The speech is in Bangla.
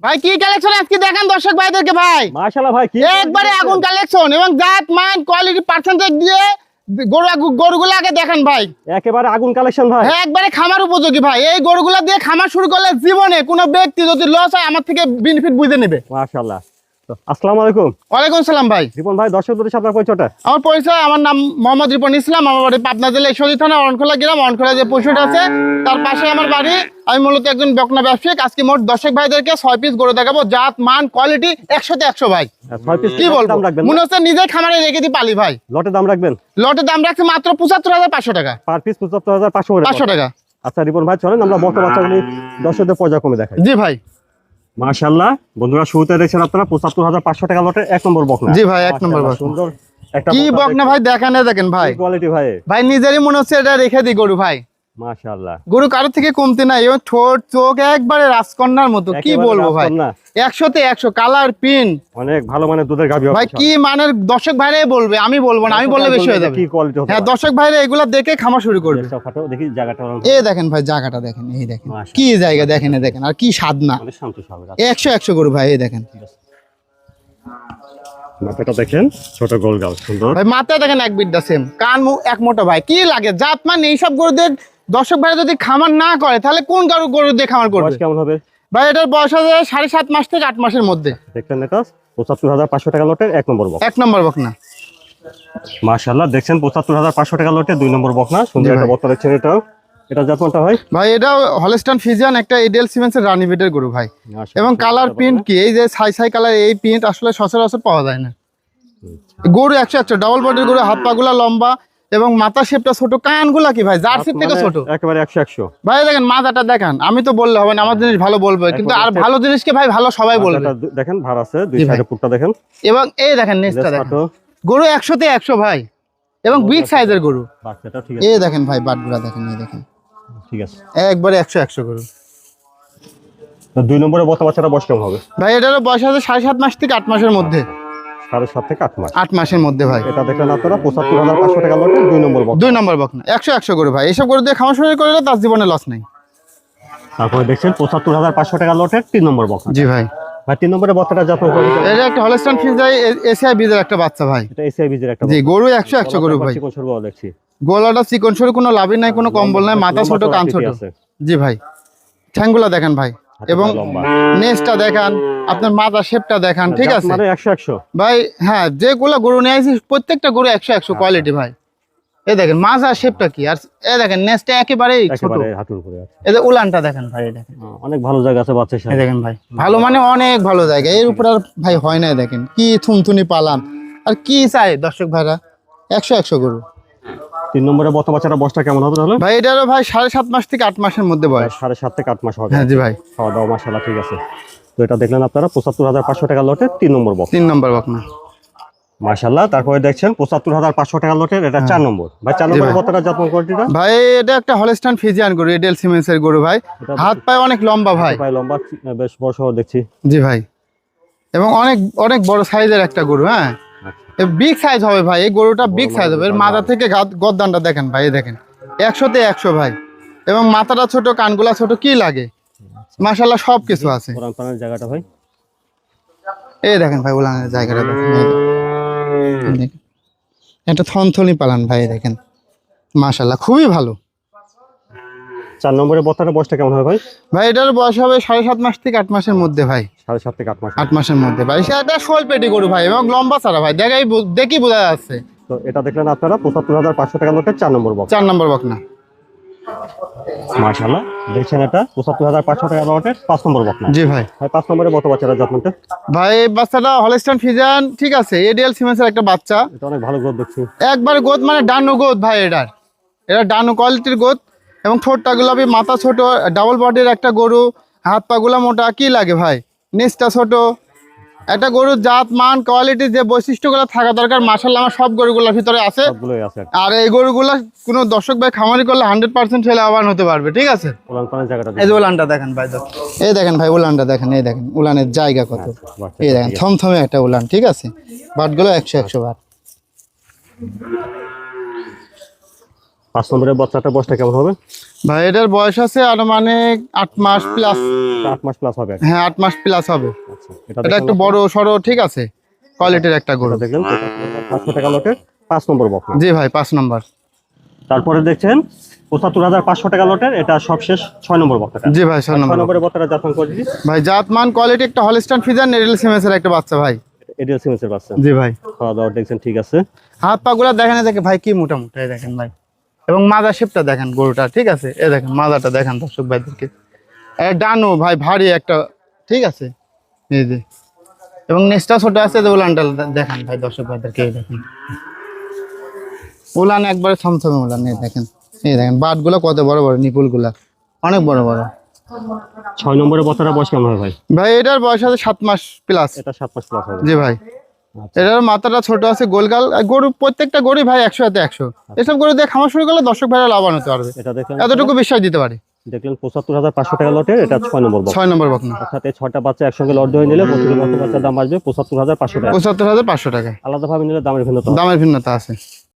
ভাই কি কালেকশন আজকে দেখেন দর্শক ভাইদেরকে ভাই। মাশাআল্লাহ ভাই কি একবারে আগুন কালেকশন এবং জাত মান কোয়ালিটি পার্সেন্টেজ দিয়ে গরুগুলো আগে দেখেন ভাই। একেবারে আগুন কালেকশন ভাই। হ্যাঁ একবারে খামার উপযোগী ভাই। এই গরুগুলা দিয়ে খামার শুরু করলে জীবনে কোনো ব্যক্তি যদি লস হয় আমার থেকে বেনিফিট বুঝে নেবে। মাশাআল্লাহ। তো আসসালামু আলাইকুম। ওয়ালাইকুম সালাম ভাই। রিপন ভাই দর্শকদের সাথে আপনার পরিচয়টা? আমার পরিচয়, আমার নাম মোহাম্মদ রিপন ইসলাম। আমার বাড়ি পাবনা জেলা ঈশ্বরদী থানা অনখোলা গ্রাম। অনখোলা যে পশুটা আছে তার পাশে আমার বাড়ি। আমি মূলত একজন বকনা ব্যবসায়িক। আজকে মোট দর্শক ভাইদেরকে 6 পিস গরু দেখাবো, জাত মান কোয়ালিটি 100তে 100 ভাই। 6 পিস কি বলবো, মনে হচ্ছে নিজের খামারে রেখে দিই পালি ভাই। লটের দাম রাখবেন? লটের দাম রাখছে মাত্র 75,500 টাকা পার পিস। 75,500 টাকা। আচ্ছা রিপন ভাই চলেন আমরা বকনা বাচ্চাগুলি দর্শকদের পর্যায়ক্রমে দেখাই। জি ভাই। মাশাআল্লাহ বন্ধুরা শুরুতে দেখছেন আপনারা 75,500 টাকা লটের 1 নম্বর বকনা। জি ভাই 1 নম্বর বকনা। সুন্দর একটা কি বকনা ভাই দেখেন ভাই কোয়ালিটি ভাই। ভাই নিজেরই মনে হচ্ছে এটা রেখে দিই গরু ভাই। মাশাআল্লাহ গরু কারো থেকে কমতে নাই। এবং ঠোঁট চোখ একবারে রাজকন্যার মতো। কি বলবো ভাই, 100তে 100 কালার পিন। অনেক ভালো মানের দুধের গাভী ভাই কি মানের দর্শক ভাইরাই বলবে, আমি বলবো না, আমি বললে বেশি হয়ে যাবে। কি কোয়ালিটি হবে? হ্যাঁ দর্শক ভাইরা এগুলা দেখে খামার শুরু করবে। দেখি জায়গাটা। এই দেখেন ভাই জায়গাটা দেখেন, এই দেখেন কি জায়গা দেখেন, এই দেখেন আর কি স্বাদ না। 100 গরু ভাই। এই দেখেন মাথাটা দেখেন, ছোট গোল গাল সুন্দর ভাই। মাথা দেখেন এক বিটটা সেম, কান মুখ এক মোটা ভাই। কি লাগে জাত মান এইসব গরু দিয়ে দর্শক ভাইরা যদি খামার না করে তাহলে কোন গরু দিয়ে খামার করবে? কেমন হবে ভাই? এটার বয়স হবে 7.5 মাস থেকে 8 মাসের মধ্যে। দেখছেন এটা 75,500 টাকা লটের 1 নম্বর বকনা। 1 নম্বর বকনা। মাশাআল্লাহ দেখছেন 75,500 টাকা লটের 2 নম্বর বকনা। সুন্দর একটা বকনা দেখছেন। এটা জাতমানটা হয় ভাই এটা হলস্টাইন ফ্রিজিয়ান, একটা এডিএল সিমেন্সের রানী বিটের গরু ভাই। এবং কালার প্রিন্ট কি এই যে ছাই কালার, এই প্রিন্ট আসলে সচরাচর পাওয়া যায় না। গরু 100 ডাবল বডির গরু, হাত পা গুলা লম্বা এবং মাথা শেপটা ছোট, কানগুলা কি ভাই জার্সির থেকে ছোট একেবারে 100 ভাই। দেখেন মাথাটা দেখেন, আমি তো বললে হবে না, আমার জিনিস ভালো বলবে, কিন্তু আর ভালো জিনিসকে ভাই ভালো সবাই বলবে। দেখেন ভার আছে, দুই সাইডে পুটটা দেখেন। এবং এই দেখেন নেসটা দেখেন, গরু 100তে 100 ভাই। এবং বিগ সাইজের গরু। বাচ্চাটা ঠিক আছে। এই দেখেন ভাই বাটগুলা দেখেন, এই দেখেন ঠিক আছে একবারে 100 গরু। তো 2 নম্বরে বকনা বাচ্চাটা বয়স কেমন হবে ভাই? এটারও বয়স আছে 7.5 মাস থেকে 8 মাসের মধ্যে। 7.5 থেকে 8 মাস। 8 মাসের মধ্যে ভাই। এটা দেখেন আপনারা 75,500 টাকা লটের 2 নম্বর বকনা। 2 নম্বর বকনা 100 গরু ভাই। এইসব গরু দিয়ে খামার শুরু করলে তার জীবনে লস নেই। তারপরে দেখছেন 75,500 টাকা লটের 3 নম্বর বকনা। জি ভাই। ভাই 3 নম্বরে বকনাটা যত্ন করে। এটা একটা হলস্টাইন ফ্রিজিয়ান এসিআই বীজের একটা বাচ্চা ভাই। এটা এসিআই বীজের একটা। জি গরু 100 গরু ভাই। চিকন সরু দেখছি। গলাটা চিকন সরু, কোনো লাভই নাই, কোনো কম্বল নাই, মাথা ছোট কান ছোট। জি ভাই। ঠ্যাঙ্গুলা দেখেন ভাই, এবং নেসটা দেখান, আপনার মাথা শেপটা দেখান। ঠিক আছে মানে 100 ভাই। হ্যাঁ যেগুলা গরু নিয়ে আসি প্রত্যেকটা গরু 100 কোয়ালিটি ভাই। এই দেখেন মাথা শেপটা কি, আর এই দেখেন নেসটা একেবারেই ছোট। হাঁটুর উপরে আছে। এই যে উলানটা দেখেন ভাই, এই দেখেন অনেক ভালো জায়গা আছে বাচ্চার এই সাথে। দেখেন ভাই, ভালো মানে অনেক ভালো জায়গা। এর উপর আর ভাই হয় না। দেখেন কি থুনথুনি পালান, আর কি চাই দর্শক ভাইরা। 100 গরু। 3 নম্বরে বকনা বাচ্চাটা বয়সটা কেমন হবে তাহলে? ভাই এটারও ভাই 7.5 মাস থেকে 8 মাসের মধ্যে বয়স। 7.5 থেকে 8 মাস হবে। হ্যাঁ জি ভাই। খাওয়া দাওয়া মাশাআল্লাহ ঠিক আছে। তো এটা দেখলেন আপনারা 75,500 টাকা লটের 3 নম্বর বকনা। 3 নম্বর বকনা মাশাআল্লাহ। তারপরে দেখছেন 75,500 টাকা লটের এটা 4 নম্বর। ভাই 4 নম্বরের বকনাটা যত্ন কোয়ালিটিটা? ভাই এটা একটা হলস্টাইন ফ্রিজিয়ান গরু, এডিএল সিমেন্সের গরু ভাই। হাত পায়ে অনেক লম্বা ভাই। পায়ে লম্বা, বেশ বড় সহ দেখছি। জি ভাই। এবং অনেক অনেক বড় সাইজের একটা গরু। হ্যাঁ বিগ সাইজ হবে ভাই, এই গরুটা বিগ সাইজ হবে। এর মাথা থেকে গদ্দানটা দেখেন ভাই, এই দেখেন 100তে 100 ভাই। এবং মাথাটা ছোট, কানগুলা ছোট, কি লাগে মাশাআল্লাহ সব কিছু আছে। পুরান পানের জায়গাটা ভাই এই দেখেন ভাই উলানের জায়গাটা দেখেন, এটা থনথনি পালান ভাই। দেখেন মাশাআল্লাহ খুবই ভালো। 4 নম্বরের বকনাটার বয়সটা কেমন হবে ভাই? ভাই এটার বয়স হবে 7.5 মাস থেকে 8 মাসের মধ্যে ভাই। 7.5 থেকে 8 মাস। 8 মাসের মধ্যে ভাই। সেটা শোল পেটি গরু ভাই, এবং লম্বা ছাড়া ভাই, দেখি বোঝা যাচ্ছে। তো এটা দেখলেন আপনারা 75,500 টাকা লটের 4 নম্বর বকনা। 4 নম্বর বকনা। মাশাআল্লাহ দেখছেন এটা 75,500 টাকা লটের 5 নম্বর বকনা। জি ভাই। ভাই 5 নম্বরের বকনা বাচ্চাটা যত্নটা? ভাই বাচ্চাটা হলস্টাইন ফ্রিজিয়ান, ঠিক আছে, এডিএল সিমেন্সের একটা বাচ্চা। এটা অনেক ভালো গ্রোথ দেখছি। একবার গোদ মানে ডানু গোদ ভাই। এটা ডানু কোয়ালিটির গোদ। এবং ঠোঁটটা গোলাপি, মাথা ছোট, ডাবল বডির একটা গরু, হাত পা গুলা মোটা, কি লাগে ভাই, নিচটা ছোট। একটা গরুর জাত মান কোয়ালিটি যে বৈশিষ্ট্যগুলো থাকা দরকার মাশাআল্লাহ আমার সব গরুগুলোর ভিতরে আছে। সবগুলোই আছে। আর এই গরুগুলা কোনো দর্শক ভাই খামারি করলে 100% ছেলে আবান হতে পারবে। ঠিক আছে পুরান পানের জায়গাটা এই যে উলানটা দেখেন ভাই, এই দেখেন ভাই উলানটা দেখেন, এই দেখেন উলানের জায়গা কত। এই দেখেন থমথমে একটা উলান। ঠিক আছে বাটগুলো 100 বাট। 5 নম্বরের বাচ্চাটা বয়সটা কেমন হবে? ভাই এটার বয়স আছে আনুমানিক 8 মাস প্লাস। 8 মাস প্লাস হবে। হ্যাঁ 8 মাস প্লাস হবে। আচ্ছা এটা একটু বড় সরো, ঠিক আছে, কোয়ালিটির একটা গরু। দেখলেন 75,500 টাকা লটের 5 নম্বর বকনা। জি ভাই 5 নম্বর। তারপরে দেখছেন 75,500 টাকা লটের, এটা সবশেষ 6 নম্বর বকনাটা। জি ভাই 6 6 নম্বর। নম্বরের বকনাটা জাতমান কোয়ালিটি ভাই জাতমান কোয়ালিটি একটা হলস্টাইন ফ্রিজিয়ান নেডেল সিমেন্সের একটা বাচ্চা ভাই। এডিএল সিমেন্সের বাচ্চা। জি ভাই। খাওয়া দাওয়া দেখছেন ঠিক আছে। হাত পা গুলা দেখেন, দেখে ভাই কি মোটা মোটা, এই দেখেন ভাই। এবং মাজা শেপটা দেখেন গরুটা, ঠিক আছে, এই দেখেন মাজাটা দেখেন দর্শক ভাইদেরকে। ডানো ভাই ভারী একটা, ঠিক আছে, এই যে। এবং নেক্সটটা ছোট আছে, যে উলানটা দেখেন ভাই দর্শক ভাইদেরকে, এই দেখেন উলান একবারে থমথমে উলান, এই দেখেন, এই দেখেন বাটগুলো কত বড় বড়, নিপুলগুলা অনেক বড় বড়। 6 নম্বরের বকনাটা বয়স কেমন হবে ভাই? ভাই এটার বয়স আছে 7 মাস প্লাস। এটা 7 মাস প্লাস হবে। জি ভাই। আচ্ছা। এটার মাথাটা ছোট আছে, গোলগাল। গরু প্রত্যেকটা গরু ভাই 100-তে 100। এসব গরু দিয়ে খামার শুরু করলে দর্শক ভাইরা লাভবান হতে পারবে, এটা দেখলেন, এতটুকু বিশ্বাস দিতে পারে। দেখলেন 75,500 টাকা লটের, এটা 6 নম্বর বকনা। 6 নম্বর বকনা। অর্থাৎ এই 6টা বাচ্চা একসঙ্গে লট হয়ে নিলে প্রতিটি বাচ্চার দাম আসবে 75,500 টাকা। 75,500 টাকা। আলাদাভাবে নিলে দামের ভিন্নতা হবে। দামের ভিন্নতা আছে।